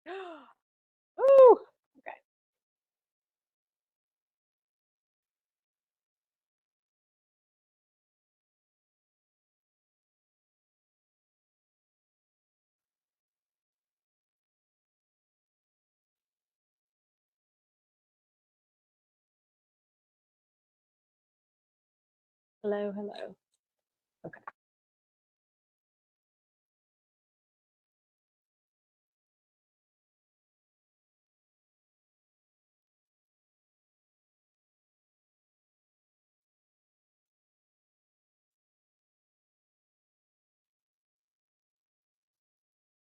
Ooh, okay. Hello, hello. Okay.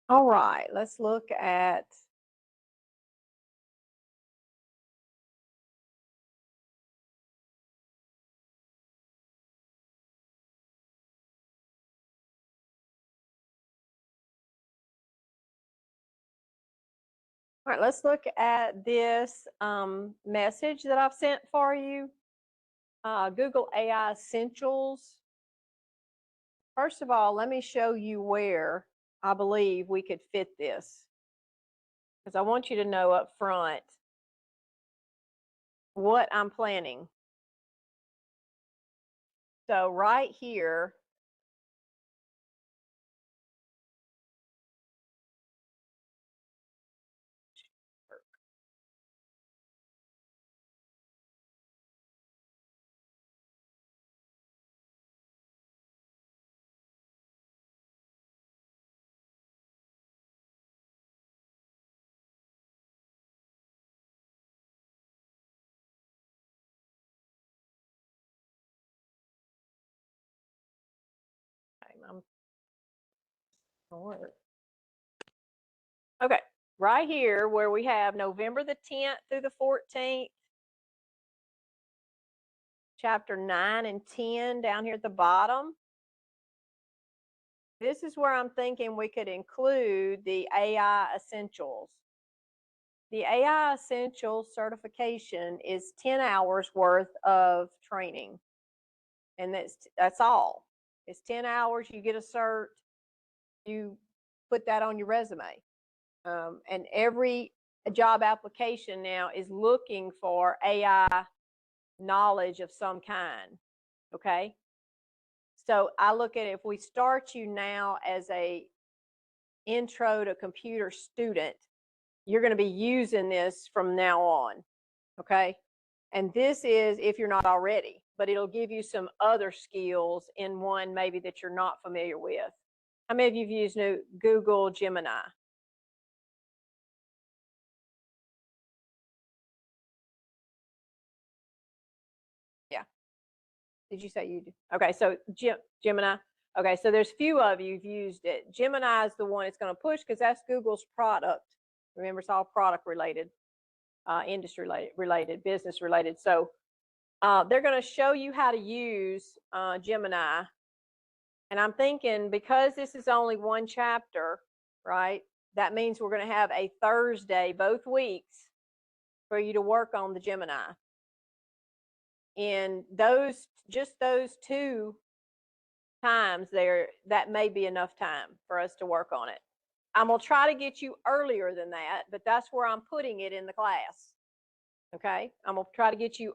All right, let's look at all right, let's look at this message that I've sent for you. Google AI Essentials. First of all, let me show you where I believe we could fit this, because I want you to know up front what I'm planning. So right here, I'm okay, right here where we have November the 10th through the 14th, chapter 9 and 10 down here at the bottom. This is where I'm thinking we could include the AI Essentials. The AI Essentials certification is 10 hours worth of training. And that's all. It's 10 hours, you get a cert, you put that on your resume. And every job application now is looking for AI knowledge of some kind. Okay. So I look at it, if we start you now as a intro to computer student, you're going to be using this from now on. Okay. And this is if you're not already, but it'll give you some other skills in one maybe that you're not familiar with. How many of you have used Google Gemini? Yeah. Did you say you do? Okay, so Gemini. Okay, so there's few of you who've used it. Gemini is the one it's going to push because that's Google's product. Remember, it's all product related, industry related, business related. So they're going to show you how to use Gemini. And I'm thinking because this is only one chapter, right? That means we're going to have a Thursday both weeks for you to work on the Gemini. And just those two times there, that may be enough time for us to work on it. I'm going to try to get you earlier than that, but that's where I'm putting it in the class. Okay. I'm going to try to get you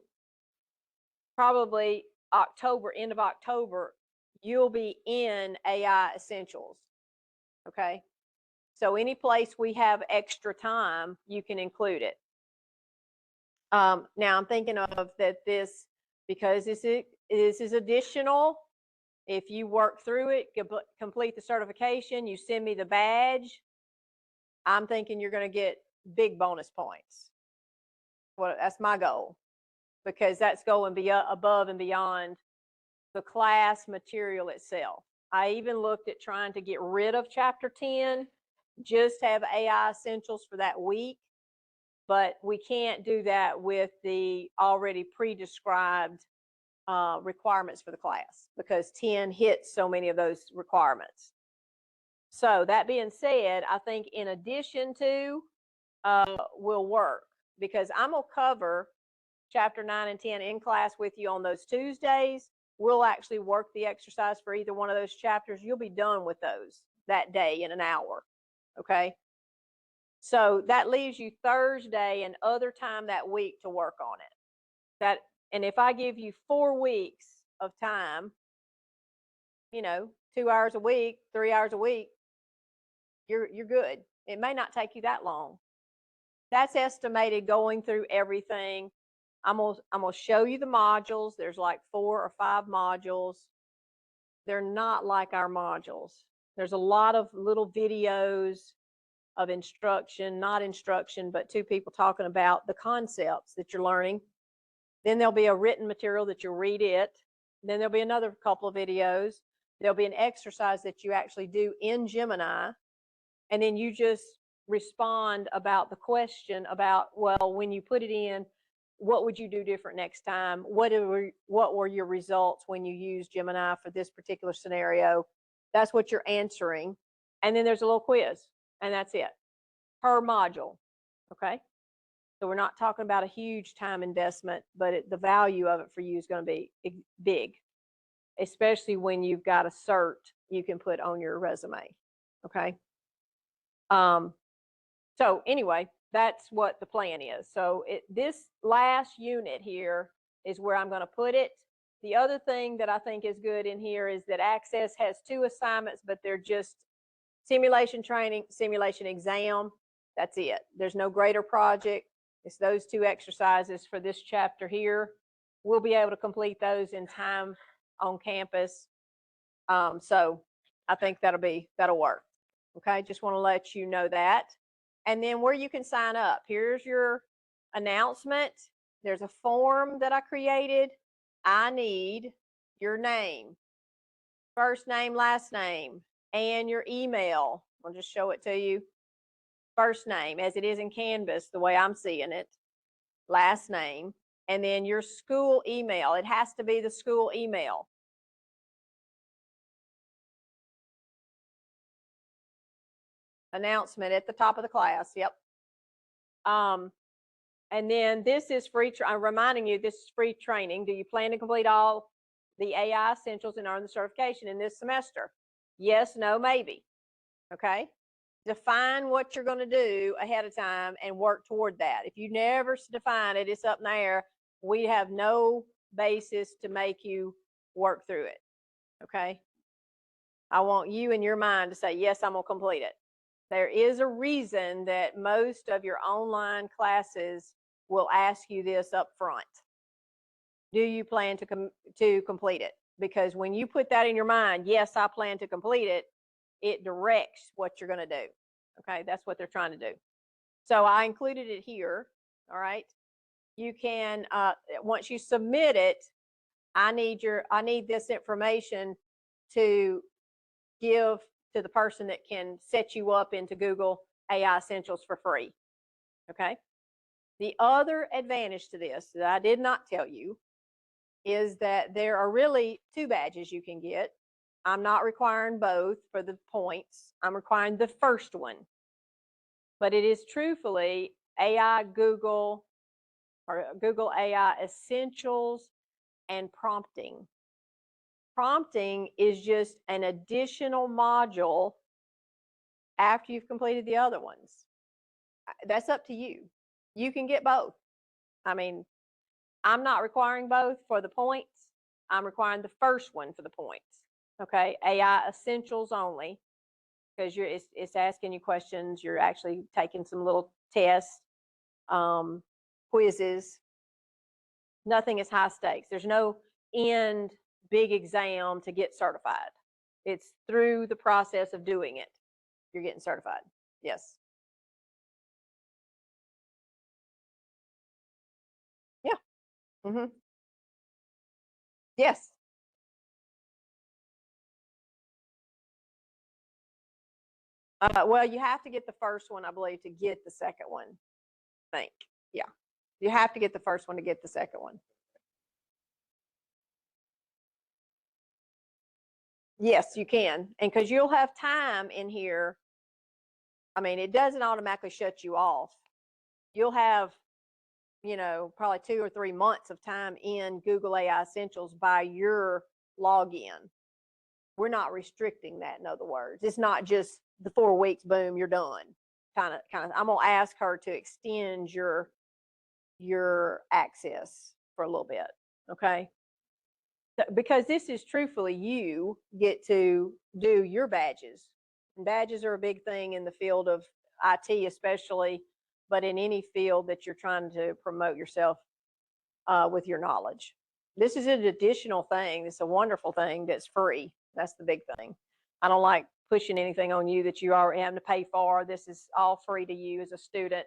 probably October, end of October, you'll be in AI Essentials. Okay. So any place we have extra time, you can include it. Now I'm thinking of that this, because this is additional. If you work through it, complete the certification, you send me the badge, I'm thinking you're going to get big bonus points. Well, that's my goal, because that's going above and beyond the class material itself. I even looked at trying to get rid of chapter 10, just have AI Essentials for that week, but we can't do that with the already pre-described requirements for the class, because 10 hits so many of those requirements. So that being said, I think in addition to will work, because I'm going to cover chapter 9 and 10 in class with you on those Tuesdays. We'll actually work the exercise for either one of those chapters. You'll be done with those that day in an hour. Okay. So that leaves you Thursday and other time that week to work on it. And if I give you 4 weeks of time, 2 hours a week, 3 hours a week, you're good. It may not take you that long. That's estimated going through everything. I'm gonna show you the modules. There's like 4 or 5 modules. They're not like our modules. There's a lot of little videos of instruction, not instruction, but 2 people talking about the concepts that you're learning. Then there'll be a written material that you'll read it. Then there'll be another couple of videos. There'll be an exercise that you actually do in Gemini. And then you just respond about the question about, well, when you put it in, what would you do different next time? What were your results when you used Gemini for this particular scenario? That's what you're answering. And then there's a little quiz, and that's it per module. Okay. So we're not talking about a huge time investment, but the value of it for you is going to be big, especially when you've got a cert you can put on your resume. Okay. So anyway, that's what the plan is. So this last unit here is where I'm going to put it. The other thing that I think is good in here is that Access has 2 assignments, but they're just simulation training, simulation exam. That's it. There's no grader project. It's those 2 exercises for this chapter here. We'll be able to complete those in time on campus. So I think that'll work. Okay, just want to let you know that. And then where you can sign up, here's your announcement. There's a form that I created. I need your name, first name, last name, and your email. I'll just show it to you. First name, as it is in Canvas, the way I'm seeing it, last name, and then your school email. It has to be the school email. Announcement at the top of the class. Yep. And then this is free. I'm reminding you, this is free training. Do you plan to complete all the AI essentials and earn the certification in this semester? Yes, no, maybe. Okay. Define what you're going to do ahead of time and work toward that. If you never define it, it's up in the air. We have no basis to make you work through it. Okay. I want you in your mind to say, yes, I'm going to complete it. There is a reason that most of your online classes will ask you this up front. Do you plan to complete it? Because when you put that in your mind, yes, I plan to complete it, it directs what you're going to do. Okay, that's what they're trying to do. So I included it here. All right. You can, once you submit it, I need this information to give to the person that can set you up into Google AI Essentials for free. Okay. The other advantage to this that I did not tell you is that there are really 2 badges you can get. I'm not requiring both for the points. I'm requiring the first one. But it is truthfully AI Google or Google AI Essentials and prompting. Prompting is just an additional module after you've completed the other ones. That's up to you. You can get both. I mean, I'm not requiring both for the points. I'm requiring the first one for the points. Okay, AI Essentials only, because it's asking you questions. You're actually taking some little tests, quizzes. Nothing is high stakes. There's no end big exam to get certified. It's through the process of doing it, you're getting certified. Yes. Yeah. Mm-hmm. Yes. Well, you have to get the first one, I believe, to get the second one. I think. Yeah. You have to get the first one to get the second one. Yes, you can. And because you'll have time in here. I mean, it doesn't automatically shut you off. You'll have, probably 2 or 3 months of time in Google AI Essentials by your login. We're not restricting that, in other words. It's not just the 4 weeks, boom, you're done I'm gonna ask her to extend your access for a little bit, okay? Because this is truthfully, you get to do your badges. And badges are a big thing in the field of IT, especially, but in any field that you're trying to promote yourself with your knowledge. This is an additional thing. It's a wonderful thing that's free. That's the big thing. I don't like pushing anything on you that you already have to pay for. This is all free to you as a student.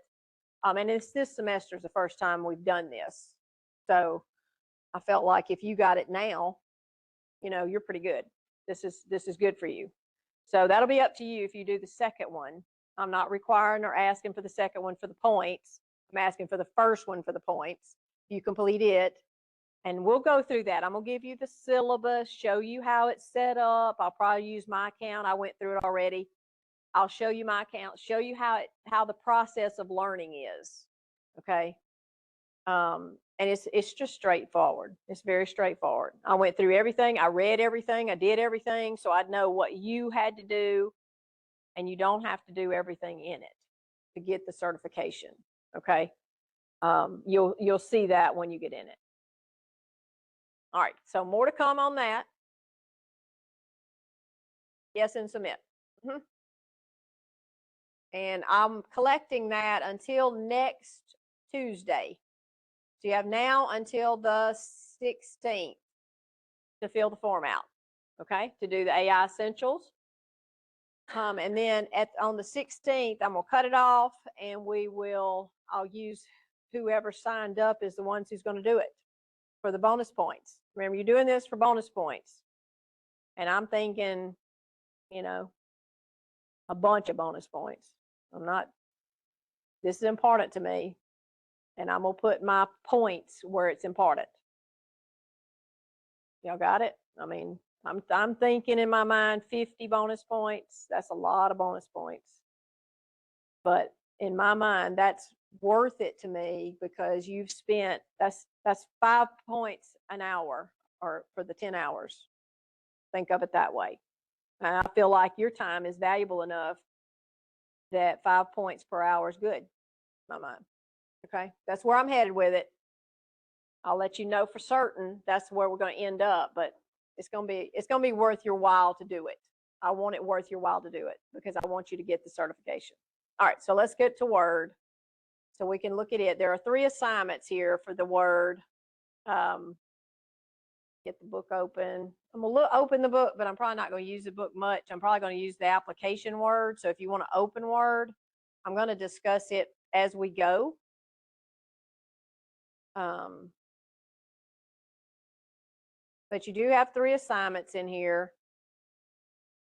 And it's this semester is the first time we've done this. So I felt like if you got it now, you're pretty good. This is good for you. So that'll be up to you if you do the second one. I'm not requiring or asking for the second one for the points. I'm asking for the first one for the points. You complete it, and we'll go through that. I'm gonna give you the syllabus, show you how it's set up. I'll probably use my account. I went through it already. I'll show you my account, show you how the process of learning is. Okay. And it's just straightforward. It's very straightforward. I went through everything. I read everything. I did everything, so I'd know what you had to do, and you don't have to do everything in it to get the certification. Okay. You'll see that when you get in it. All right. So more to come on that. Yes, and submit. Mm-hmm. And I'm collecting that until next Tuesday. So you have now until the 16th to fill the form out, okay, to do the AI Essentials. And then on the 16th, I'm going to cut it off, and I'll use whoever signed up is the ones who's going to do it for the bonus points. Remember, you're doing this for bonus points. And I'm thinking, a bunch of bonus points. This is important to me, and I'm going to put my points where it's important. Y'all got it? I mean, I'm thinking in my mind 50 bonus points. That's a lot of bonus points. But in my mind, that's worth it to me because you've spent that's 5 points an hour or for the 10 hours. Think of it that way. And I feel like your time is valuable enough that 5 points per hour is good in my mind. Okay? That's where I'm headed with it. I'll let you know for certain that's where we're going to end up, but it's going to be worth your while to do it. I want it worth your while to do it because I want you to get the certification. All right, so let's get to Word so we can look at it. There are 3 assignments here for the Word. Get the book open. I'm going to open the book, but I'm probably not going to use the book much. I'm probably going to use the application Word. So if you want to open Word, I'm going to discuss it as we go. But you do have 3 assignments in here.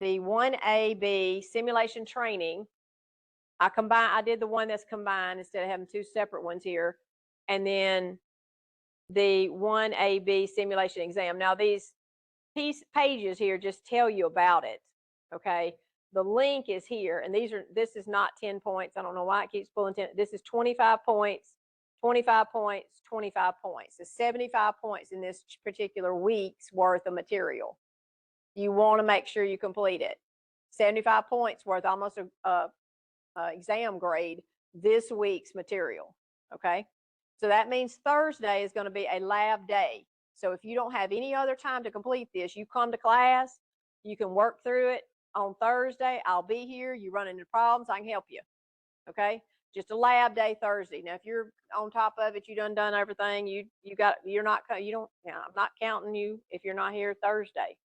The 1AB simulation training, I did the one that's combined instead of having 2 separate ones here. And then the 1AB simulation exam. Now these pages here just tell you about it. Okay. The link is here, and this is not 10 points. I don't know why it keeps pulling 10. This is 25 points, 25 points, 25 points. It's 75 points in this particular week's worth of material. You want to make sure you complete it. 75 points worth, almost a exam grade this week's material. Okay. So that means Thursday is going to be a lab day. So if you don't have any other time to complete this, you come to class, you can work through it on Thursday. I'll be here. You run into problems, I can help you. Okay. Just a lab day Thursday. Now, if you're on top of it, you done everything. I'm not counting you if you're not here Thursday.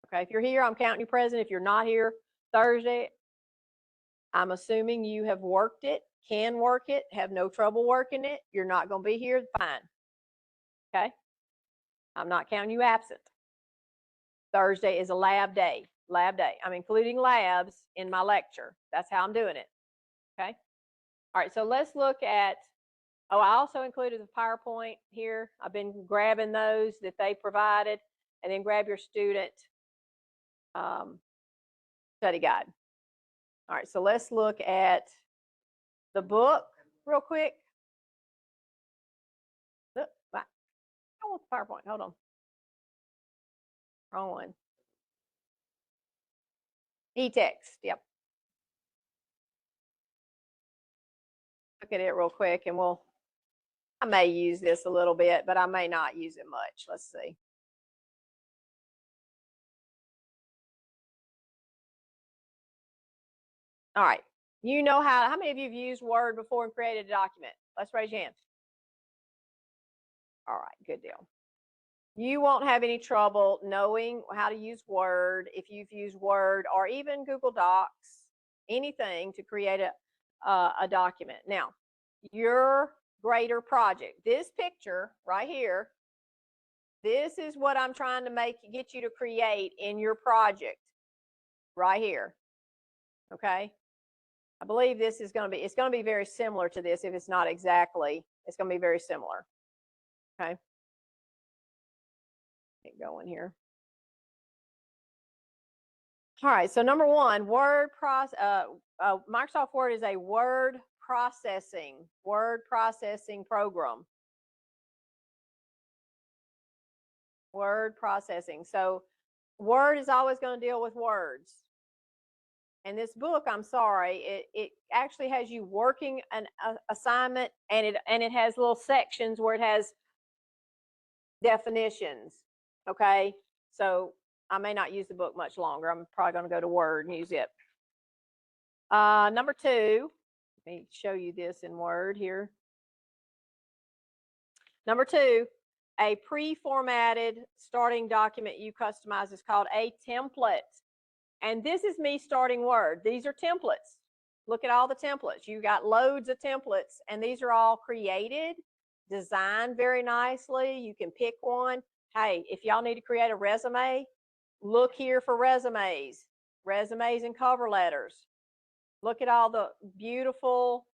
Okay. If you're here, I'm counting you present. If you're not here Thursday, I'm assuming you have worked it, can work it, have no trouble working it. You're not going to be here. Fine. Okay. I'm not counting you absent. Thursday is a lab day. I'm including labs in my lecture. That's how I'm doing it. Okay. All right. So let's look at, I also included the PowerPoint here. I've been grabbing those that they provided, and then grab your student study guide. All right. So let's look at the book real quick. I want the PowerPoint. Hold on. Wrong one. E-text. Yep. look at it real quick and I may use this a little bit, but I may not use it much. Let's see. All right. You know how many of you have used Word before and created a document? Let's raise your hands. All right, good deal. You won't have any trouble knowing how to use Word if you've used Word or even Google Docs, anything to create a document. Now, your grader project, this picture right here, this is what I'm trying to get you to create in your project right here. Okay. I believe this is going to be, it's going to be very similar to this. If it's not exactly, it's going to be very similar. Okay. Get going here. All right. So number one, Microsoft Word is a word processing program. Word processing. So Word is always going to deal with words. And this book, I'm sorry, it actually has you working an assignment, and it has little sections where it has definitions. Okay, so I may not use the book much longer. I'm probably going to go to Word and use it. Number two, let me show you this in Word here. Number two, a pre-formatted starting document you customize is called a template. And this is me starting Word. These are templates. Look at all the templates. You got loads of templates, and these are all created, designed very nicely. You can pick one. Hey, if y'all need to create a resume, look here for resumes and cover letters. Look at all the beautiful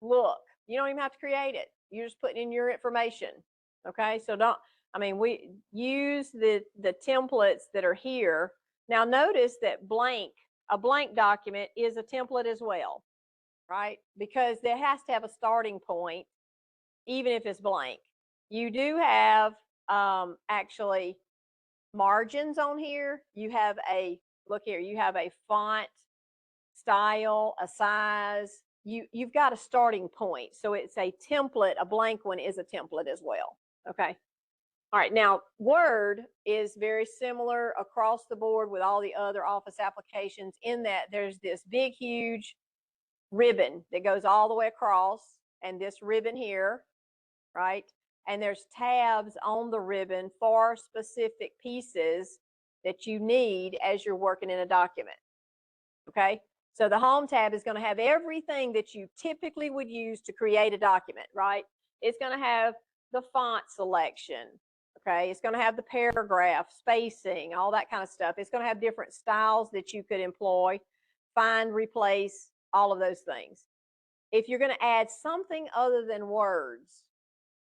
look. You don't even have to create it. You're just putting in your information. Okay, so we use the templates that are here. Now notice that a blank document is a template as well, right? Because there has to have a starting point, even if it's blank. You do have actually margins on here. You have look here, you have a font style, a size. You've got a starting point. So it's a template. A blank one is a template as well. Okay. All right, now Word is very similar across the board with all the other Office applications in that there's this big, huge ribbon that goes all the way across, and this ribbon here, right? And there's tabs on the ribbon for specific pieces that you need as you're working in a document, okay? So the Home tab is going to have everything that you typically would use to create a document, right? It's going to have the font selection. Okay, it's going to have the paragraph spacing, all that kind of stuff. It's going to have different styles that you could employ, find, replace, all of those things. If you're going to add something other than words,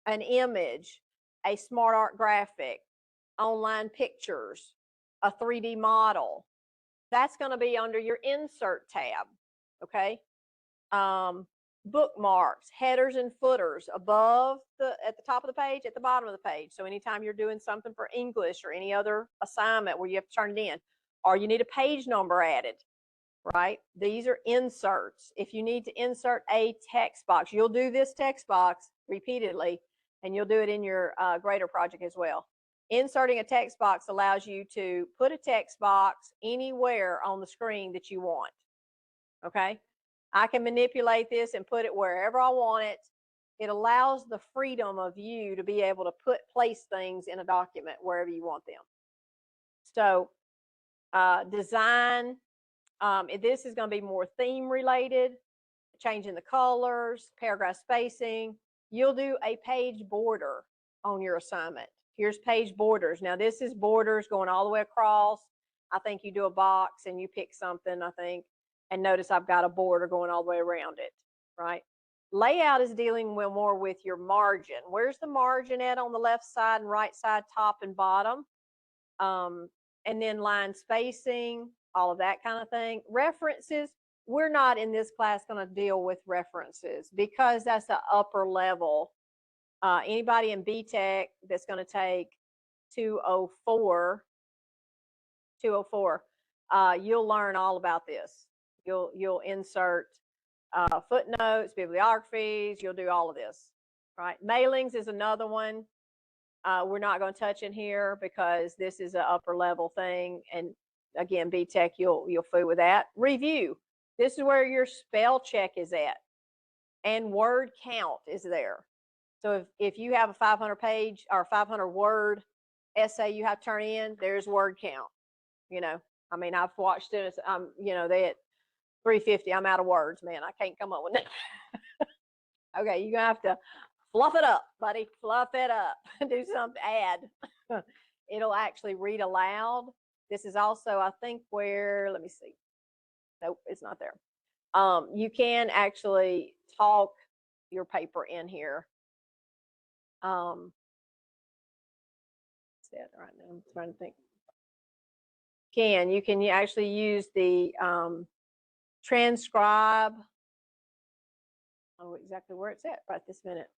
an image, a smart art graphic, online pictures, a 3D model, that's going to be under your Insert tab. Okay. Bookmarks, headers and footers at the top of the page, at the bottom of the page. So anytime you're doing something for English or any other assignment where you have to turn it in, or you need a page number added, right? These are inserts. If you need to insert a text box, you'll do this text box repeatedly, and you'll do it in your grader project as well. Inserting a text box allows you to put a text box anywhere on the screen that you want. Okay. I can manipulate this and put it wherever I want it. It allows the freedom of you to be able to place things in a document wherever you want them. So design, this is going to be more theme related, changing the colors, paragraph spacing. You'll do a page border on your assignment. Here's page borders. Now this is borders going all the way across. I think you do a box and you pick something, I think. And notice I've got a border going all the way around it, right? Layout is dealing more with your margin. Where's the margin at on the left side and right side, top and bottom? And then line spacing, all of that kind of thing. References, we're not in this class going to deal with references because that's an upper level. Anybody in BTech that's going to take 204, you'll learn all about this. You'll insert footnotes, bibliographies. You'll do all of this, right? Mailings is another one. We're not going to touch in here because this is an upper level thing. And again, BTech, you'll fool with that. Review. This is where your spell check is at. And word count is there. So if you have a 500 page or 500 word essay you have to turn in, there's word count. You know, I mean, I've watched it. You know, they at 350. I'm out of words, man. I can't come up with that. Okay, you're gonna have to fluff it up, buddy. Fluff it up. Do something. Add. It'll actually read aloud. This is also, I think, where. Let me see. Nope, it's not there. You can actually talk your paper in here. What's that right now? I'm trying to think. You can actually use the transcribe. Oh, exactly where it's at right this minute.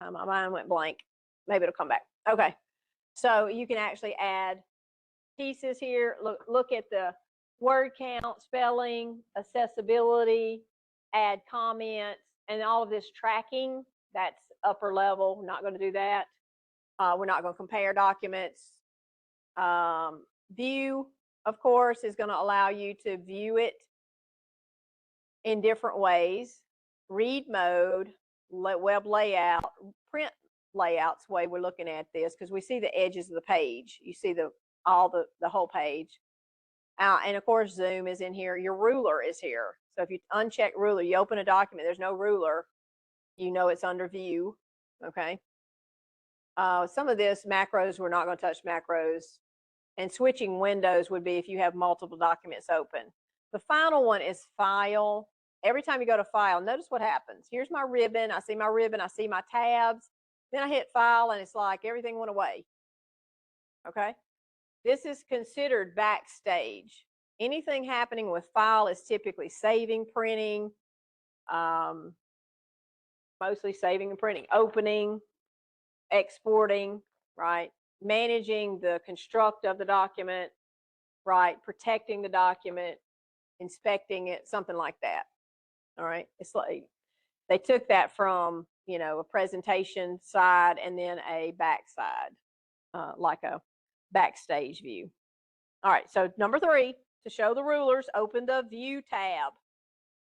My mind went blank. Maybe it'll come back. Okay, so you can actually add pieces here. Look at the word count, spelling, accessibility, add comments, and all of this tracking. That's upper level. We're not going to do that. We're not going to compare documents. View, of course, is going to allow you to view it in different ways. Read mode, web layout, print layouts, the way we're looking at this, because we see the edges of the page. You see the whole page. And of course, zoom is in here. Your ruler is here. So if you uncheck ruler, you open a document, there's no ruler, you know it's under view. Okay. Some of this macros, we're not going to touch macros. And switching windows would be if you have multiple documents open. The final one is file. Every time you go to file, notice what happens. Here's my ribbon. I see my ribbon. I see my tabs. Then I hit file, and it's like everything went away. Okay. This is considered backstage. Anything happening with file is typically saving, printing, mostly saving and printing, opening, exporting, right? Managing the construct of the document, right? Protecting the document, inspecting it, something like that. All right. It's like they took that from, you know, a presentation side and then a backside, like a backstage view. All right. So number 3, to show the rulers, open the view tab.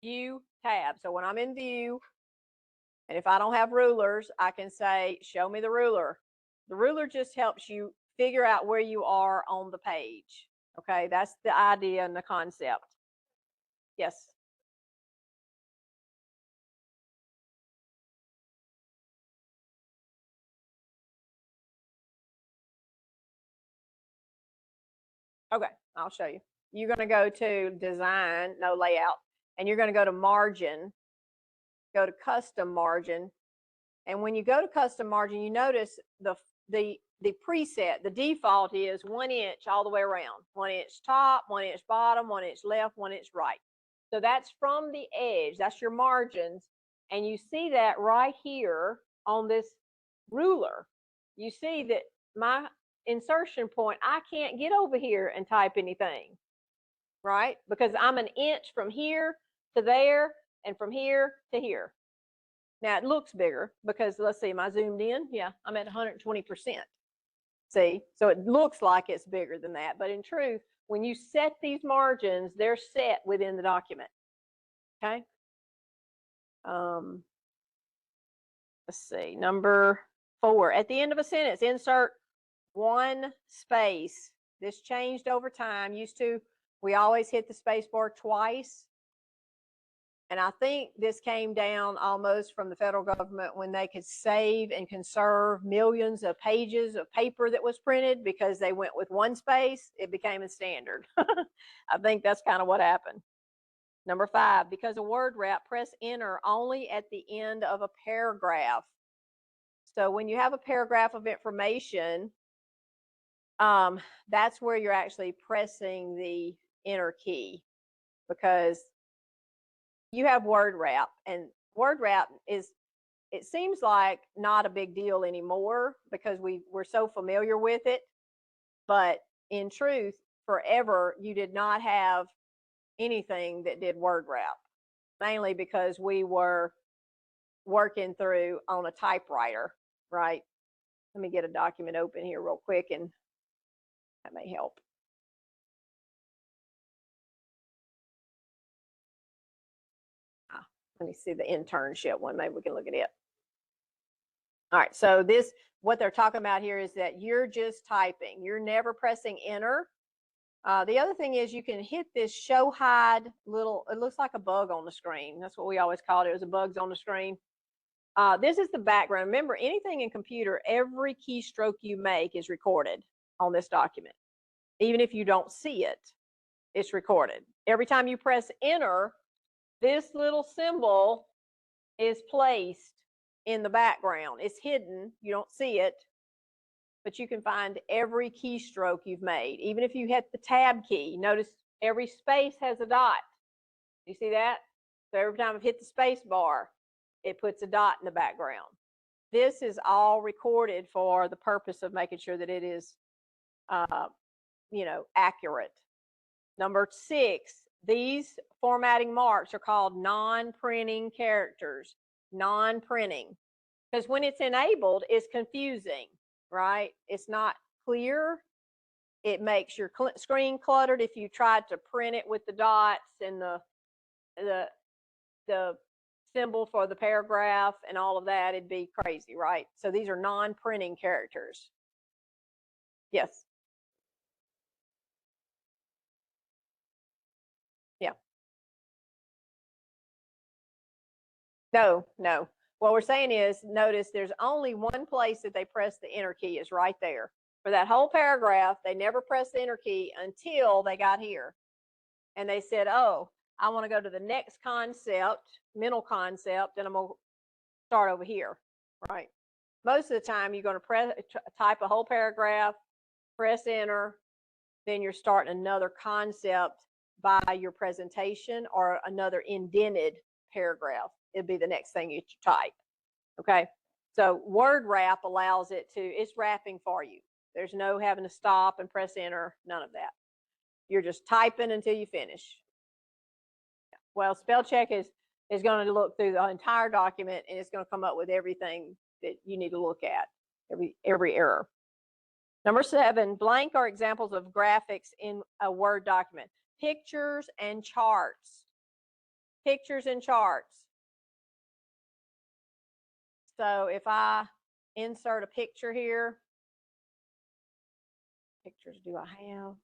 View tab. So when I'm in view, and if I don't have rulers, I can say, show me the ruler. The ruler just helps you figure out where you are on the page. Okay, that's the idea and the concept. Yes. Okay, I'll show you. You're going to go to design, no layout, and you're going to go to margin, go to custom margin. And when you go to custom margin, you notice the preset, the default is 1 inch all the way around. 1 inch top, 1 inch bottom, 1 inch left, 1 inch right. So that's from the edge. That's your margins. And you see that right here on this ruler. You see that my insertion point, I can't get over here and type anything, right? Because I'm an inch from here to there and from here to here. Now it looks bigger because let's see, am I zoomed in? Yeah, I'm at 120%. See, so it looks like it's bigger than that, but in truth, when you set these margins, they're set within the document. Okay. Let's see, number 4. At the end of a sentence, insert 1 space. This changed over time. Used to, we always hit the space bar twice. And I think this came down almost from the federal government when they could save and conserve millions of pages of paper that was printed because they went with 1 space. It became a standard. I think that's kind of what happened. Number 5, because of word wrap, press enter only at the end of a paragraph. So when you have a paragraph of information, that's where you're actually pressing the enter key, because you have word wrap, and word wrap is, it seems like not a big deal anymore because we're so familiar with it. But in truth, forever, you did not have anything that did word wrap. mainly because we were working through on a typewriter, right? Let me get a document open here real quick, and that may help. Let me see the internship one. Maybe we can look at it. All right, so this, what they're talking about here is that you're just typing. You're never pressing enter. The other thing is you can hit this show hide little, it looks like a bug on the screen. That's what we always called it. It was a bugs on the screen. This is the background. Remember, anything in computer, every keystroke you make is recorded on this document. Even if you don't see it, it's recorded. Every time you press enter, this little symbol is placed in the background. It's hidden. You don't see it, but you can find every keystroke you've made. Even if you hit the tab key, notice every space has a dot. You see that? So every time I've hit the space bar, it puts a dot in the background. This is all recorded for the purpose of making sure that it is, accurate. Number 6, these formatting marks are called non-printing characters. Non-printing, because when it's enabled, it's confusing, right? It's not clear. It makes your screen cluttered if you tried to print it with the dots and the symbol for the paragraph and all of that. It'd be crazy, right? So these are non-printing characters. Yes. Yeah. No. What we're saying is, notice there's only one place that they press the enter key, is right there. For that whole paragraph, they never pressed the enter key until they got here. And they said, oh, I want to go to the next concept, mental concept, and I'm going to start over here, right? Most of the time, you're going to type a whole paragraph, press enter, then you're starting another concept by your presentation or another indented paragraph. It'd be the next thing you type, okay? So word wrap allows it to, it's wrapping for you. There's no having to stop and press enter, none of that. You're just typing until you finish. Well, spell check is going to look through the entire document, and it's going to come up with everything that you need to look at, every error. Number 7, blank are examples of graphics in a Word document. Pictures and charts. Pictures and charts. So if I insert a picture here, pictures do I have?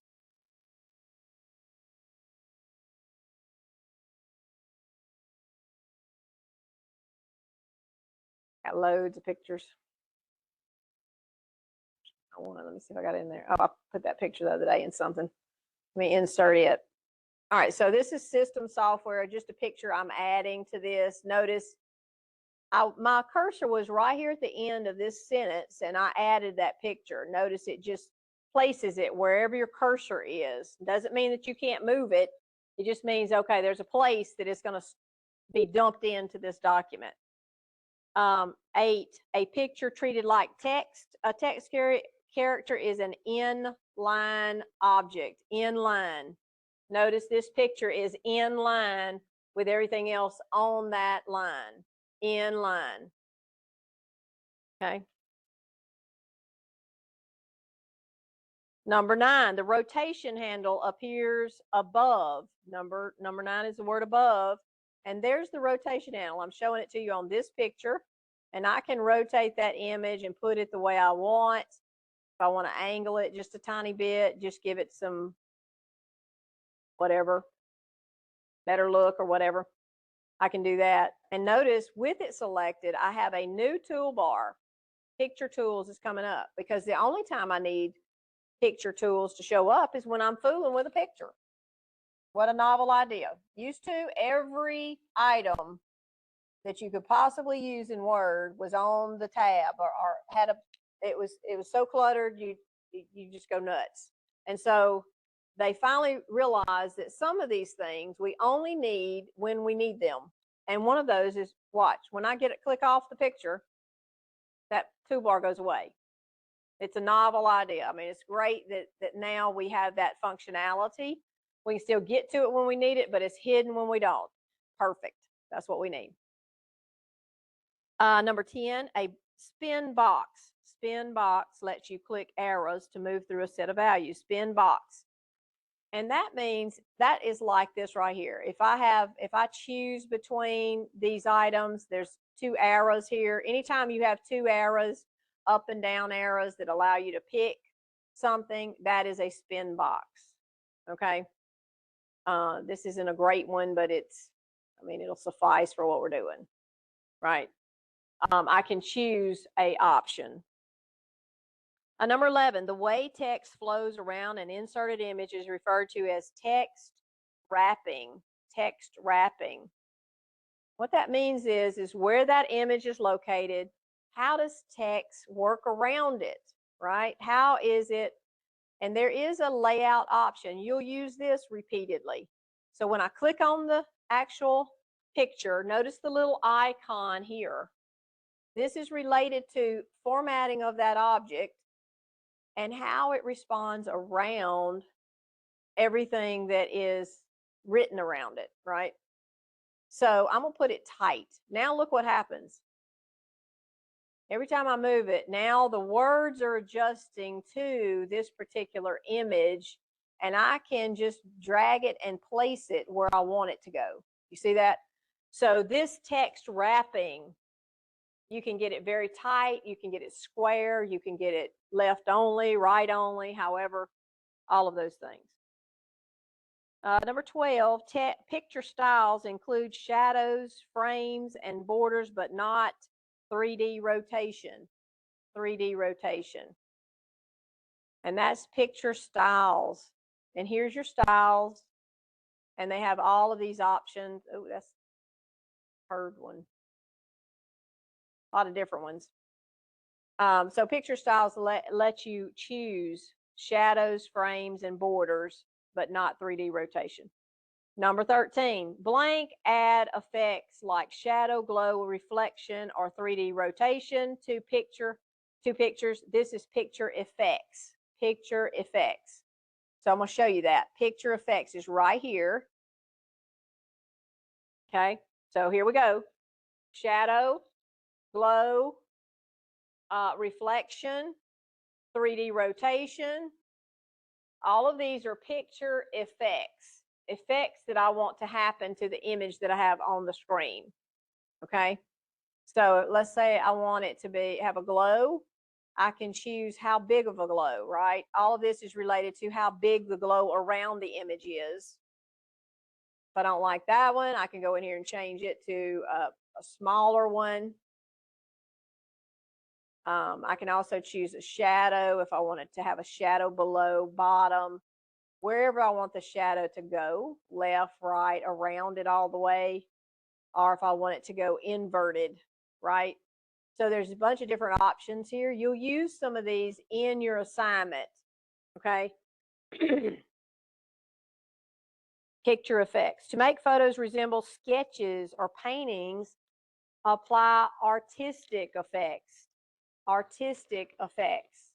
Got loads of pictures. Let me see if I got it in there. Oh, I put that picture the other day in something. Let me insert it. All right, so this is system software, just a picture I'm adding to this. Notice my cursor was right here at the end of this sentence, and I added that picture. Notice it just places it wherever your cursor is. Doesn't mean that you can't move it. It just means, okay, there's a place that it's going to be dumped into this document. 8, a picture treated like text. A text character is an inline object. Inline. Notice this picture is in line with everything else on that line. In line. Okay. Number 9, the rotation handle appears above. Number 9 is the word above. And there's the rotation handle. I'm showing it to you on this picture. And I can rotate that image and put it the way I want. If I want to angle it just a tiny bit, just give it some whatever, better look or whatever, I can do that. And notice with it selected, I have a new toolbar. Picture tools is coming up, because the only time I need picture tools to show up is when I'm fooling with a picture. What a novel idea. Used to, every item that you could possibly use in Word was on the tab, or had a, it was so cluttered, you just go nuts. And so they finally realized that some of these things we only need when we need them. And one of those is, watch, when I click off the picture, that toolbar goes away. It's a novel idea. I mean, it's great that now we have that functionality. We can still get to it when we need it, but it's hidden when we don't. Perfect. That's what we need. Number 10, a spin box. Spin box lets you click arrows to move through a set of values. Spin box. And that means that is like this right here. If I choose between these items, there's 2 arrows here. Anytime you have 2 arrows, up and down arrows that allow you to pick something, that is a spin box. Okay. This isn't a great one, but it'll suffice for what we're doing. Right. I can choose a option. Number 11, the way text flows around an inserted image is referred to as text wrapping. Text wrapping. What that means is where that image is located, how does text work around it, right? How is it? And there is a layout option. You'll use this repeatedly. So when I click on the actual picture, notice the little icon here. This is related to formatting of that object and how it responds around everything that is written around it, right? So I'm going to put it tight. Now look what happens. Every time I move it, now the words are adjusting to this particular image, and I can just drag it and place it where I want it to go. You see that? So this text wrapping, you can get it very tight, you can get it square, you can get it left only, right only, however, all of those things. Number 12, picture styles include shadows, frames, and borders, but not 3D rotation. 3D rotation. And that's picture styles. And here's your styles. And they have all of these options. Oh, that's heard one. A lot of different ones. So picture styles let you choose shadows, frames, and borders, but not 3D rotation. Number 13, blank add effects like shadow, glow, reflection, or 3D rotation to pictures. This is picture effects. Picture effects. So I'm going to show you that. Picture effects is right here. Okay, so here we go. Shadow, glow, reflection, 3D rotation. All of these are picture effects. Effects that I want to happen to the image that I have on the screen. Okay, so let's say I want it to have a glow. I can choose how big of a glow, right? All of this is related to how big the glow around the image is. If I don't like that one, I can go in here and change it to a smaller one. I can also choose a shadow if I wanted to have a shadow below, bottom, wherever I want the shadow to go, left, right, around it all the way, or if I want it to go inverted, right? So there's a bunch of different options here. You'll use some of these in your assignment, okay? Picture effects. To make photos resemble sketches or paintings, apply artistic effects. Artistic effects.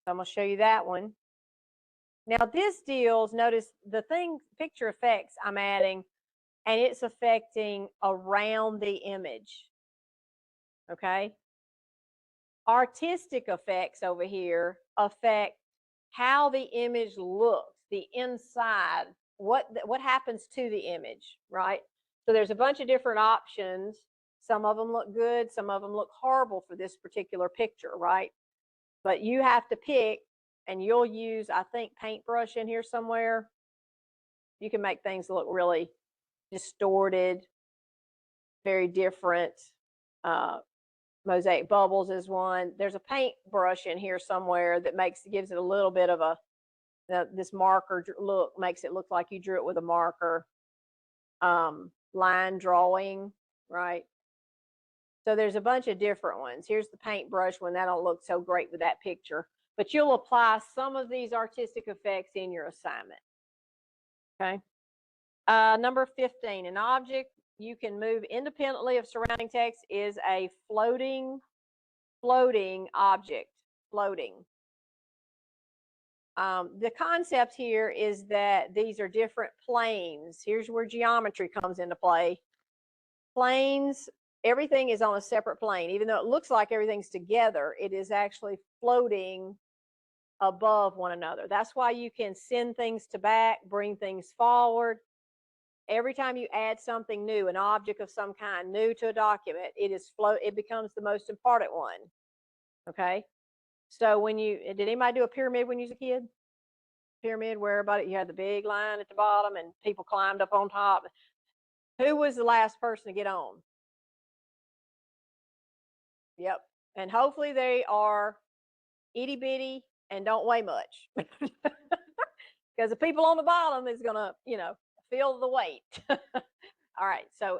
So I'm going to show you that one. Now this deals, notice the thing, picture effects I'm adding, and it's affecting around the image. Okay. Artistic effects over here affect how the image looks, the inside, what happens to the image, right? So there's a bunch of different options. Some of them look good, some of them look horrible for this particular picture, right? But you have to pick, and you'll use, I think, paintbrush in here somewhere. You can make things look really distorted, very different. Mosaic bubbles is one. There's a paintbrush in here somewhere that gives it a little bit of this marker look, makes it look like you drew it with a marker. Line drawing, right? So there's a bunch of different ones. Here's the paintbrush one. That don't look so great with that picture, but you'll apply some of these artistic effects in your assignment. Okay. Number 15, an object you can move independently of surrounding text is a floating object. Floating. The concept here is that these are different planes. Here's where geometry comes into play. planes, everything is on a separate plane. Even though it looks like everything's together, it is actually floating above one another. That's why you can send things to back, bring things forward. Every time you add something new, an object of some kind new to a document, it becomes the most important one. Okay? So did anybody do a pyramid when you was a kid? Pyramid where you had the big line at the bottom and people climbed up on top. Who was the last person to get on? Yep. And hopefully they are itty bitty and don't weigh much. Because the people on the bottom is going to, feel the weight. All right. So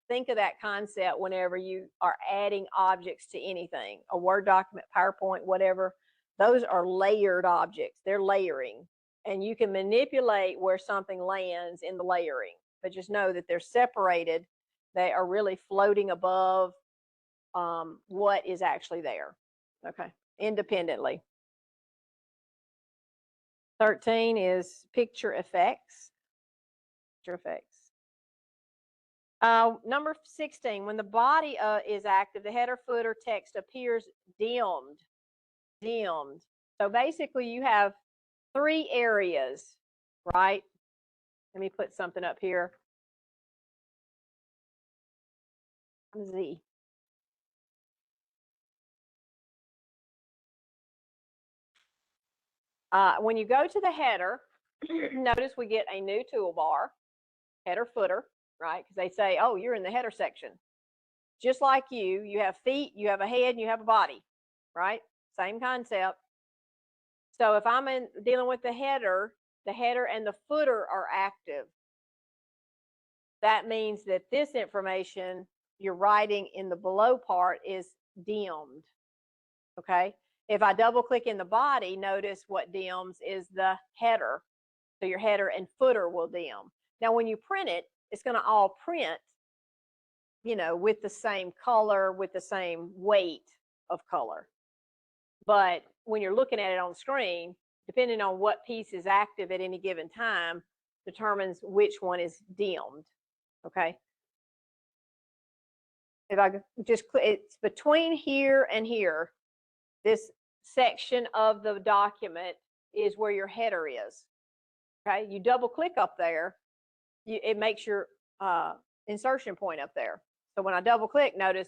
think of that concept whenever you are adding objects to anything, a Word document, PowerPoint, whatever. Those are layered objects. They're layering. And you can manipulate where something lands in the layering. But just know that they're separated. They are really floating above what is actually there. Okay. Independently. 13 is picture effects. Picture effects. Number 16, when the body is active, the header, footer, text appears dimmed. Dimmed. So basically you have 3 areas, right? Let me put something up here. Z. When you go to the header, notice we get a new toolbar, header, footer, right? Because they say, oh, you're in the header section. Just like you have feet, you have a head, and you have a body, right? Same concept. So if I'm dealing with the header and the footer are active. That means that this information you're writing in the below part is dimmed. Okay. If I double click in the body, notice what dims is the header. So your header and footer will dim. Now, when you print it, it's going to all print, with the same color, with the same weight of color. But when you're looking at it on the screen, depending on what piece is active at any given time, determines which one is dimmed. Okay. If I just click, it's between here and here. This section of the document is where your header is. Okay. You double click up there, it makes your insertion point up there. So when I double click, notice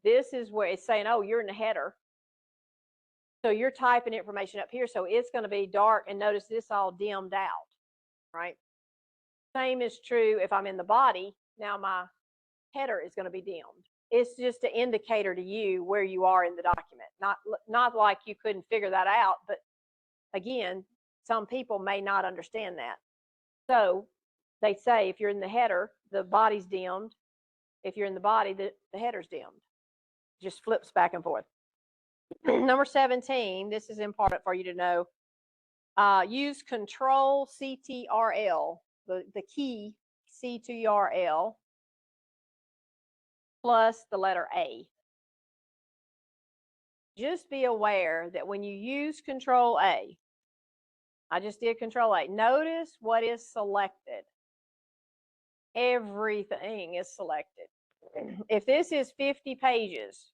this is where it's saying, oh, you're in the header. So you're typing information up here. So it's going to be dark, and notice this all dimmed out, right? Same is true if I'm in the body. Now my header is going to be dimmed. It's just an indicator to you where you are in the document. Not like you couldn't figure that out, but again, some people may not understand that. So they say if you're in the header, the body's dimmed. If you're in the body, the header's dimmed. Just flips back and forth. Number 17, this is important for you to know. Use Control CTRL, the key CTRL plus the letter A. Just be aware that when you use Control A, I just did Control A. Notice what is selected. Everything is selected. If this is 50 pages,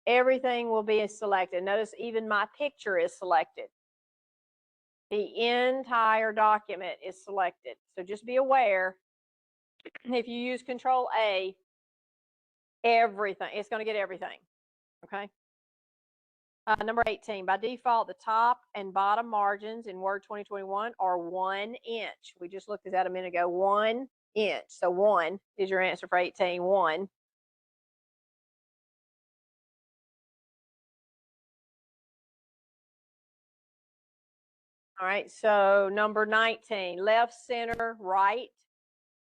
everything will be selected. Notice even my picture is selected. The entire document is selected. So just be aware, if you use Control A, everything, it's going to get everything. Okay. Number 18, by default, the top and bottom margins in Word 2021 are 1 inch. We just looked at that a minute ago, 1 inch. So 1 is your answer for 18, 1. All right, so number 19, left, center, right,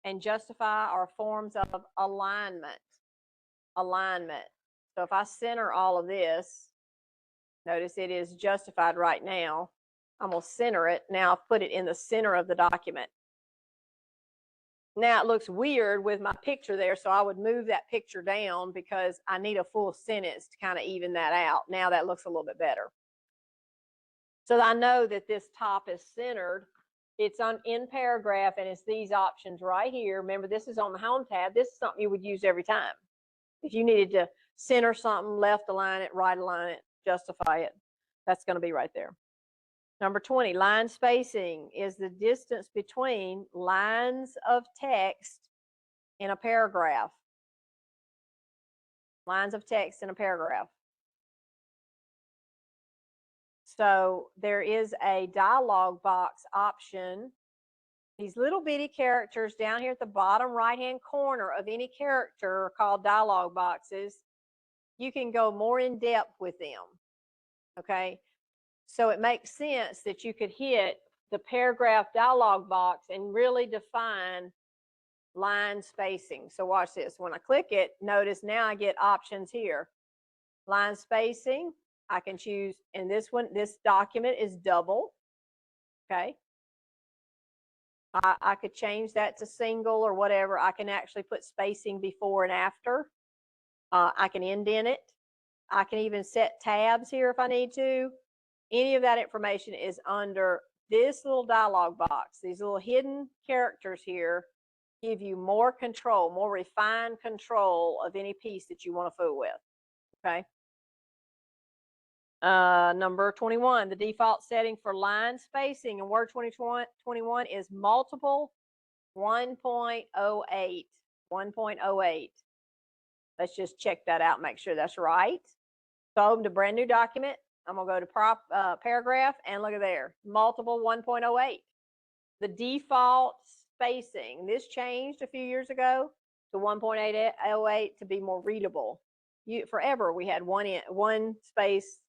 and justify are forms of alignment. Alignment. So if I center all of this, notice it is justified right now. I'm going to center it. Now I've put it in the center of the document. Now it looks weird with my picture there, so I would move that picture down because I need a full sentence to kind of even that out. Now that looks a little bit better. So I know that this top is centered It's in paragraph, and it's these options right here. Remember, this is on the home tab. This is something you would use every time. If you needed to center something, left align it, right align it, justify it, that's going to be right there. Number 20, line spacing is the distance between lines of text in a paragraph. Lines of text in a paragraph. So there is a dialog box option. These little bitty characters down here at the bottom right-hand corner of any character are called dialog boxes. You can go more in depth with them, okay? So it makes sense that you could hit the paragraph dialog box and really define line spacing. So watch this. When I click it, notice now I get options here. Line spacing, I can choose, and this one, this document is double, okay? I could change that to single or whatever. I can actually put spacing before and after. I can indent it. I can even set tabs here if I need to. Any of that information is under this little dialog box. These little hidden characters here give you more control, more refined control of any piece that you want to fool with, okay? Number 21, the default setting for line spacing in Word 2021 is multiple 1.08. 1.08. Let's just check that out, make sure that's right. So open a brand new document. I'm going to go to paragraph, and look at there, multiple 1.08. The default spacing, this changed a few years ago to 1.808 to be more readable. Forever we had one space,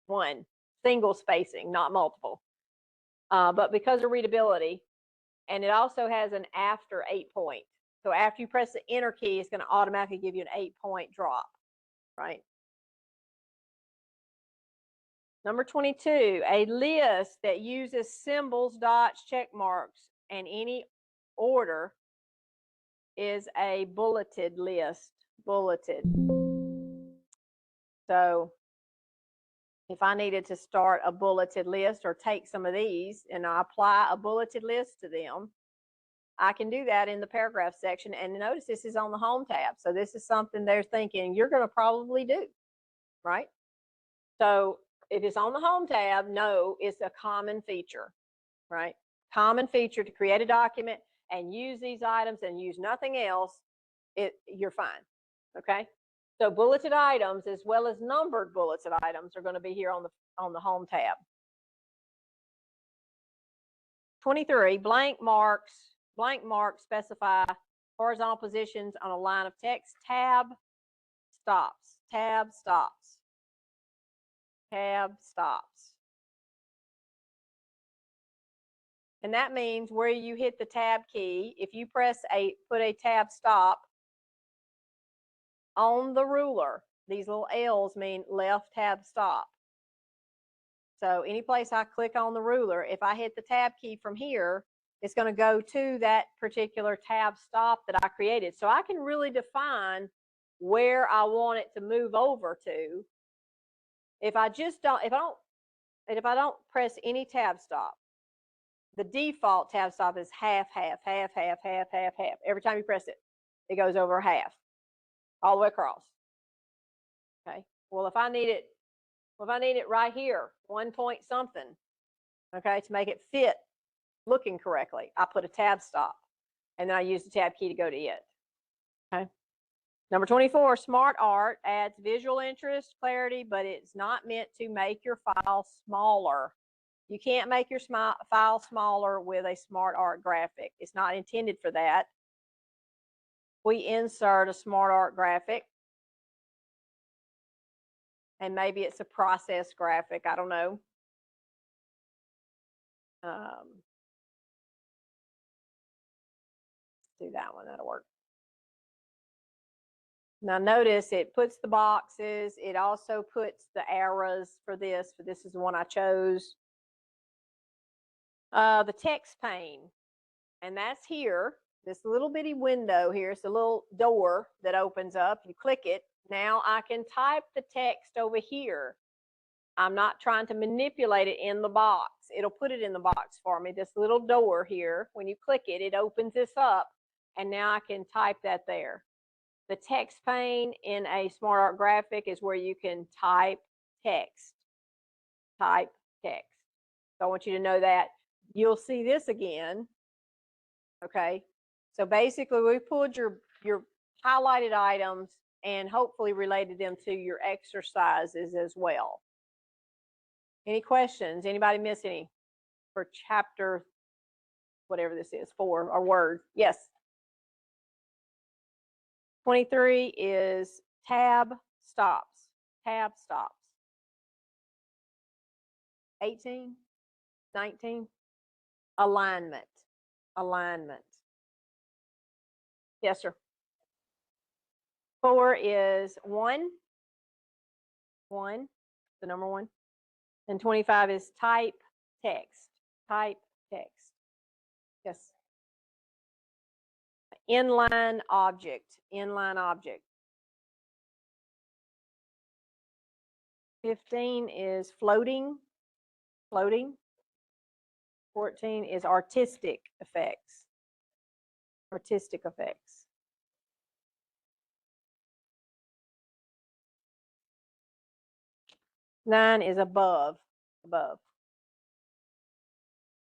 one single spacing, not multiple. But because of readability, and it also has an after 8 point. So after you press the enter key, it's going to automatically give you an 8-point drop, right? Number 22, a list that uses symbols, dots, check marks, and any order is a bulleted list. Bulleted. So if I needed to start a bulleted list or take some of these and I apply a bulleted list to them, I can do that in the paragraph section. And notice this is on the home tab. So this is something they're thinking you're going to probably do, right? So if it's on the home tab, no, it's a common feature, right? Common feature to create a document and use these items and use nothing else, you're fine, okay? So bulleted items as well as numbered bulleted items are going to be here on the home tab. 23, blank marks specify horizontal positions on a line of text. Tab stops. Tab stops. Tab stops. And that means where you hit the tab key, if you put a tab stop on the ruler, these little L's mean left tab stop. So any place I click on the ruler, if I hit the tab key from here, it's going to go to that particular tab stop that I created. So I can really define where I want it to move over to. If I don't press any tab stop, the default tab stop is half, half, half, half, half, half, half. Every time you press it, it goes over half, all the way across. Okay. Well, if I need it right here, 1 point something, okay, to make it fit looking correctly, I put a tab stop, and then I use the tab key to go to it. Okay. Number 24, Smart Art adds visual interest, clarity, but it's not meant to make your file smaller. You can't make your file smaller with a Smart Art graphic. It's not intended for that. We insert a Smart Art graphic, and maybe it's a process graphic. I don't know. Do that one. That'll work. Now notice it puts the boxes. It also puts the arrows for this. This is the one I chose. The text pane, and that's here. This little bitty window here. It's a little door that opens up. You click it. Now I can type the text over here. I'm not trying to manipulate it in the box. It'll put it in the box for me. This little door here, when you click it, it opens this up, and now I can type that there. The text pane in a SmartArt graphic is where you can type text. Type text. So I want you to know that. You'll see this again. Okay. So basically, we pulled your highlighted items and hopefully related them to your exercises as well. Any questions? Anybody miss any for chapter, whatever this is, 4 or word? Yes. 23 is tab stops. Tab stops. 18, 19, alignment. Alignment. Yes, sir. 4 is 1. 1, the number 1. And 25 is type text. Type text. Yes. Inline object. Inline object. 15 is floating. Floating. 14 is artistic effects. Artistic effects. Nine is above. Above.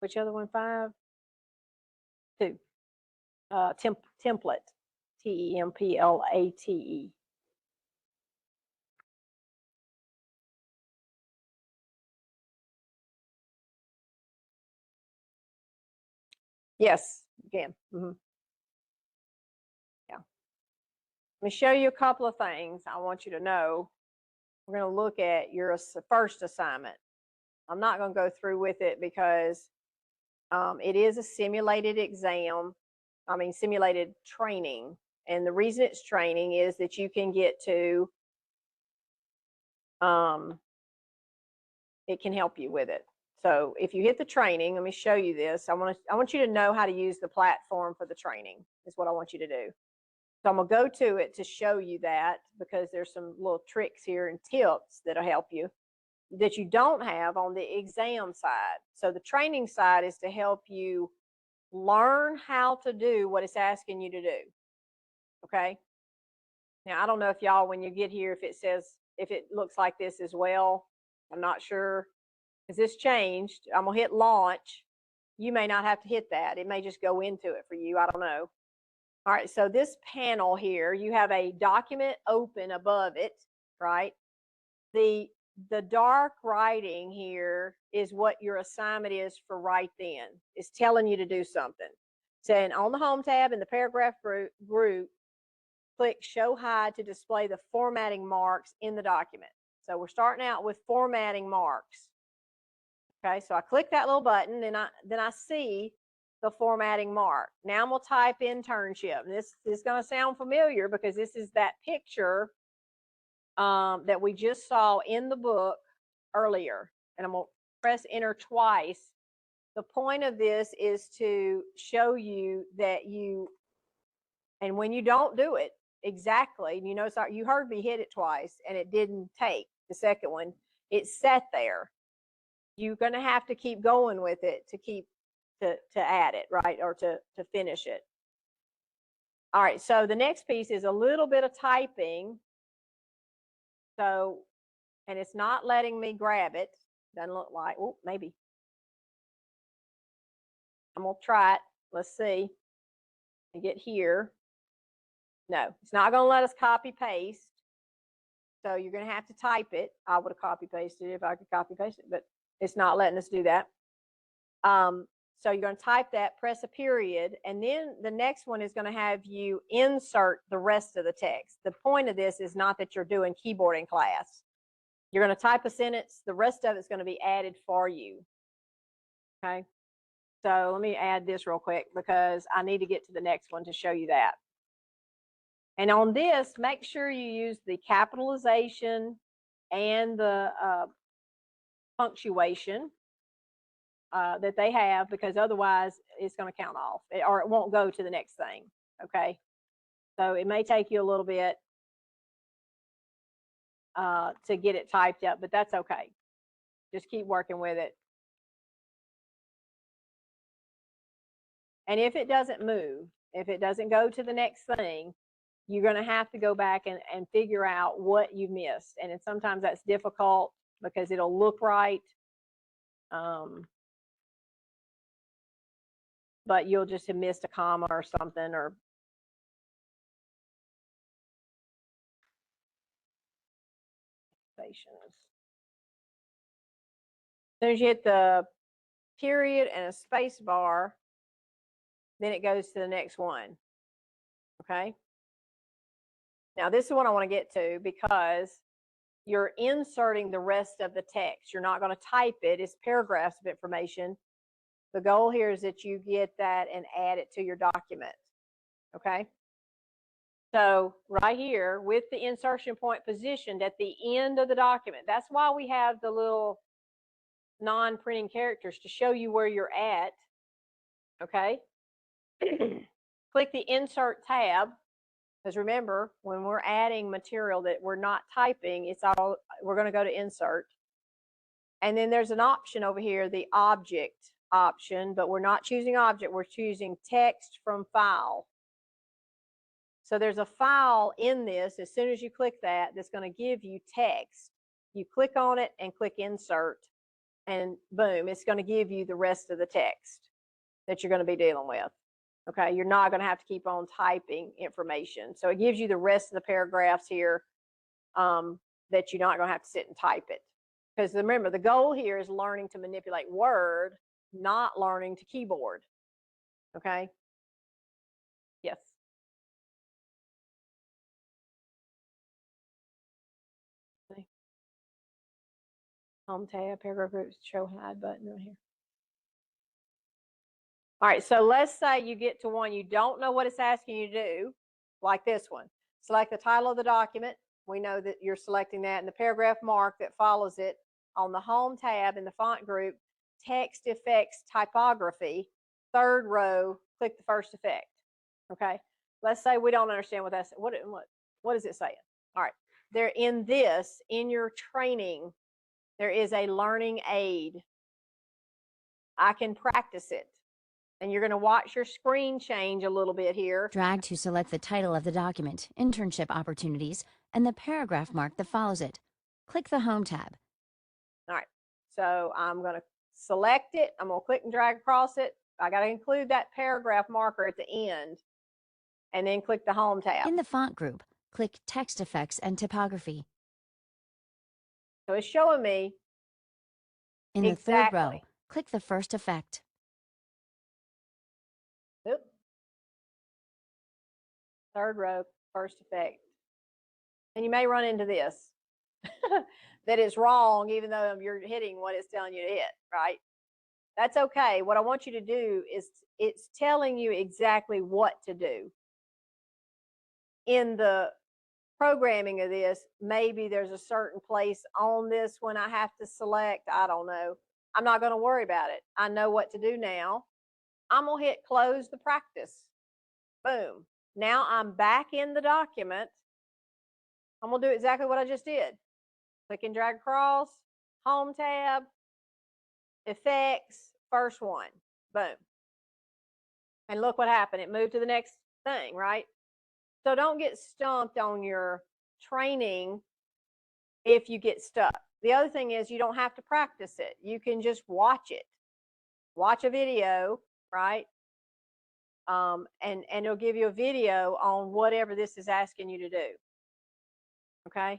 Which other one? 5? 2. Template. Template. Yes, you can. Yeah. Let me show you a couple of things I want you to know. We're going to look at your first assignment. I'm not going to go through with it because it is a simulated exam. Simulated training. And the reason it's training is that you can get to, it can help you with it. So if you hit the training, let me show you this. I want you to know how to use the platform for the training is what I want you to do. So I'm going to go to it to show you that because there's some little tricks here and tips that'll help you that you don't have on the exam side. So the training side is to help you learn how to do what it's asking you to do. Okay. Now, I don't know if y'all, when you get here, if it looks like this as well. I'm not sure because this changed. I'm going to hit launch. You may not have to hit that. It may just go into it for you. I don't know. All right. So this panel here, you have a document open above it, right? The dark writing here is what your assignment is for right then. It's telling you to do something. Saying on the home tab in the paragraph group, click show hide to display the formatting marks in the document. So we're starting out with formatting marks. Okay, so I click that little button, then I see the formatting mark. Now I'm gonna type internship. And this is gonna sound familiar because this is that picture that we just saw in the book earlier. And I'm gonna press enter twice. The point of this is to show you that and when you don't do it exactly, you notice you heard me hit it twice and it didn't take the second one. It sat there. You're going to have to keep going with it to add it, right? Or to finish it. All right. So the next piece is a little bit of typing. So, and it's not letting me grab it. Doesn't look like, oh, maybe. I'm going to try it. Let's see. Get here. No, it's not going to let us copy paste. So you're going to have to type it. I would have copy pasted it if I could copy paste it, but it's not letting us do that. So you're going to type that, press a period, and then the next one is going to have you insert the rest of the text. The point of this is not that you're doing keyboard in class. You're going to type a sentence. The rest of it's going to be added for you. Okay. So let me add this real quick because I need to get to the next one to show you that. And on this, make sure you use the capitalization and the punctuation that they have, because otherwise it's going to count off or it won't go to the next thing. Okay. So it may take you a little bit to get it typed up, but that's okay. Just keep working with it. And if it doesn't move, if it doesn't go to the next thing, you're going to have to go back and figure out what you missed. And sometimes that's difficult because it'll look right. But you'll just have missed a comma or something, or stations. As soon as you hit the period and a space bar, then it goes to the next one. Okay. Now this is what I want to get to, because you're inserting the rest of the text. You're not going to type it. It's paragraphs of information. The goal here is that you get that and add it to your document. Okay. So right here with the insertion point positioned at the end of the document, that's why we have the little non-printing characters to show you where you're at. Okay. Click the insert tab, because remember, when we're adding material that we're not typing, it's all, we're going to go to insert. And then there's an option over here, the object option, but we're not choosing object, we're choosing text from file. So there's a file in this. As soon as you click that, that's going to give you text. You click on it and click insert, and boom, it's going to give you the rest of the text that you're going to be dealing with. Okay, you're not going to have to keep on typing information. So it gives you the rest of the paragraphs here that you're not going to have to sit and type it. Because remember, the goal here is learning to manipulate Word, not learning to keyboard. Okay? Yes. Home tab, paragraph groups, show hide button right here. All right, so let's say you get to one you don't know what it's asking you to do, like this one. Select the title of the document. We know that you're selecting that, and the paragraph mark that follows it. On the home tab in the font group, text effects typography, third row, click the first effect. Okay, let's say we don't understand what that's, what is it saying? All right, there in this, in your training, there is a learning aid. I can practice it. And you're going to watch your screen change a little bit here. Drag to select the title of the document, Internship Opportunities, and the paragraph mark that follows it. Click the Home tab. All right, so I'm going to select it. I'm going to click and drag across it. I got to include that paragraph marker at the end, and then click the Home tab. In the font group, click Text Effects and Typography. So it's showing me in the third row, click the first effect. Oop. Third row, first effect. And you may run into this, that is wrong, even though you're hitting what it's telling you to hit, right? That's okay. What I want you to do is, it's telling you exactly what to do. In the programming of this, maybe there's a certain place on this when I have to select, I don't know. I'm not going to worry about it. I know what to do now. I'm going to hit close the practice. Boom. Now I'm back in the document. I'm going to do exactly what I just did. Click and drag across, home tab, effects, first one. Boom. And look what happened. It moved to the next thing, right? So don't get stumped on your training if you get stuck. The other thing is, you don't have to practice it. You can just watch it. Watch a video, right? And it'll give you a video on whatever this is asking you to do. Okay?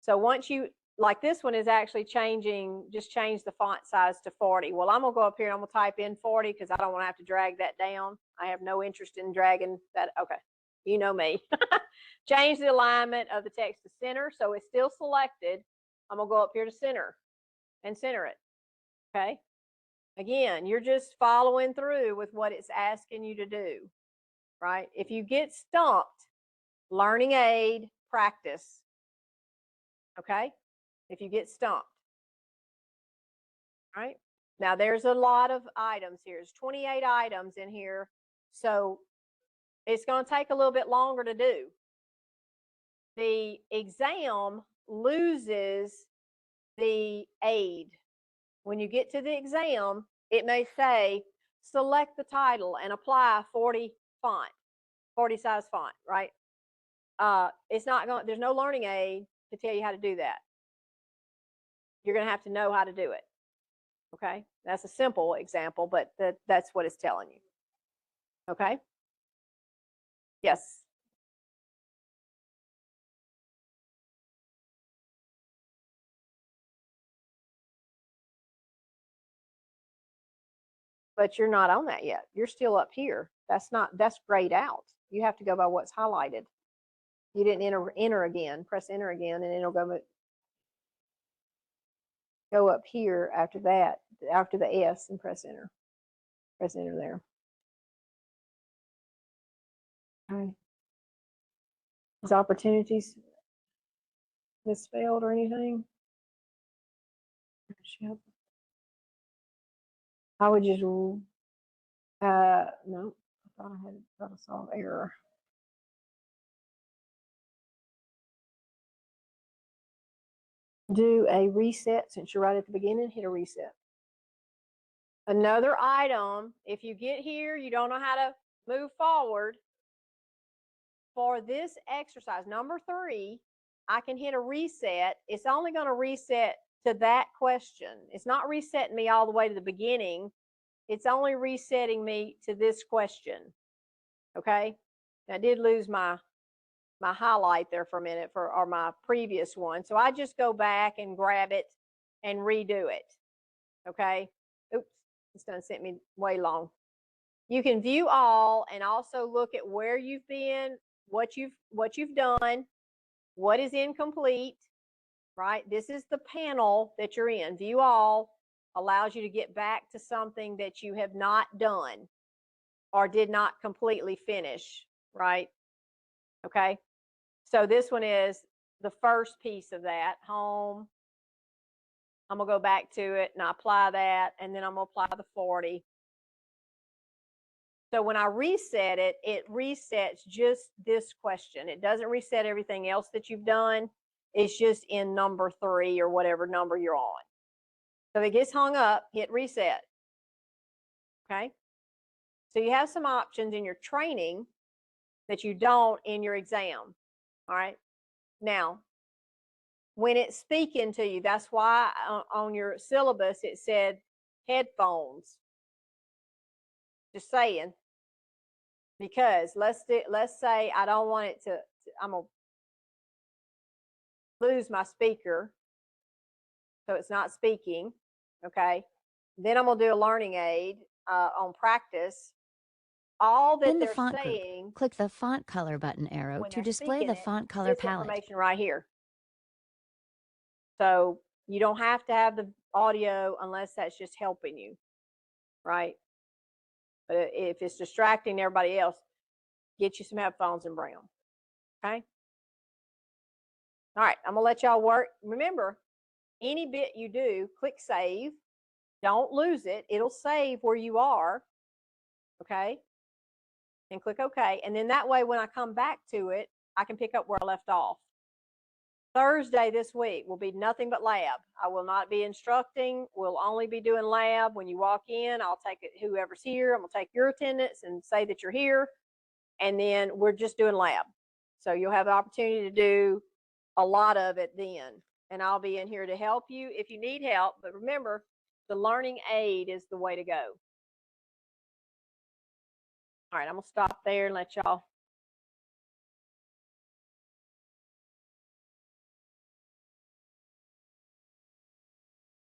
So once you, like this one is actually changing, just change the font size to 40. Well, I'm going to go up here and I'm going to type in 40 because I don't want to have to drag that down. I have no interest in dragging that. Okay. You know me. Change the alignment of the text to center. So it's still selected. I'm going to go up here to center and center it. Okay. Again, you're just following through with what it's asking you to do, right? If you get stumped, learning aid, practice. Okay. If you get stumped. All right. Now there's a lot of items here. There's 28 items in here. So it's going to take a little bit longer to do. the exam loses the aid. When you get to the exam, it may say, select the title and apply 40 size font, right? It's not going, there's no learning aid to tell you how to do that. You're going to have to know how to do it. Okay, that's a simple example, but that's what it's telling you. Okay. Yes. But you're not on that yet. You're still up here. That's grayed out. You have to go by what's highlighted. You didn't enter again. Press enter again, and it'll go up here after that, after the S, and press enter. Press enter there. Okay. Is opportunities misspelled or anything? I would just no, I thought I saw error. Do a reset. Since you're right at the beginning, hit a reset. Another item, if you get here, you don't know how to move forward. For this exercise, number 3, I can hit a reset. It's only going to reset to that question. It's not resetting me all the way to the beginning. It's only resetting me to this question. Okay? I did lose my highlight there for a minute or my previous one. So I just go back and grab it and redo it. Okay? Oops, it's done sent me way long. You can view all and also look at where you've been, what you've done, what is incomplete, right? This is the panel that you're in. View all allows you to get back to something that you have not done or did not completely finish, right? Okay. So this one is the first piece of that, home. I'm going to go back to it and I apply that, and then I'm going to apply the 40. So when I reset it, it resets just this question. It doesn't reset everything else that you've done. It's just in number 3 or whatever number you're on. So if it gets hung up, hit reset. Okay. So you have some options in your training that you don't in your exam. All right. Now, when it's speaking to you, that's why on your syllabus it said headphones. Just saying. Because let's say I don't want it to I'm gonna lose my speaker, so it's not speaking. Okay, then I'm gonna do a learning aid on practice. All that In the they're font saying, group, click the font color button arrow when to they're display speaking the it, font color this palette. information right here. So you don't have to have the audio unless that's just helping you, right? But if it's distracting everybody else, get you some headphones and bring them. Okay. All right, I'm gonna let y'all work. Remember, any bit you do, click save. Don't lose it. It'll save where you are. Okay. And click OK. And then that way, when I come back to it, I can pick up where I left off. Thursday this week will be nothing but lab. I will not be instructing. We'll only be doing lab. When you walk in, I'll take it, whoever's here, I'm going to take your attendance and say that you're here. And then we're just doing lab. So you'll have the opportunity to do a lot of it then. And I'll be in here to help you if you need help. But remember, the learning aid is the way to go. All right, I'm going to stop there and let y'all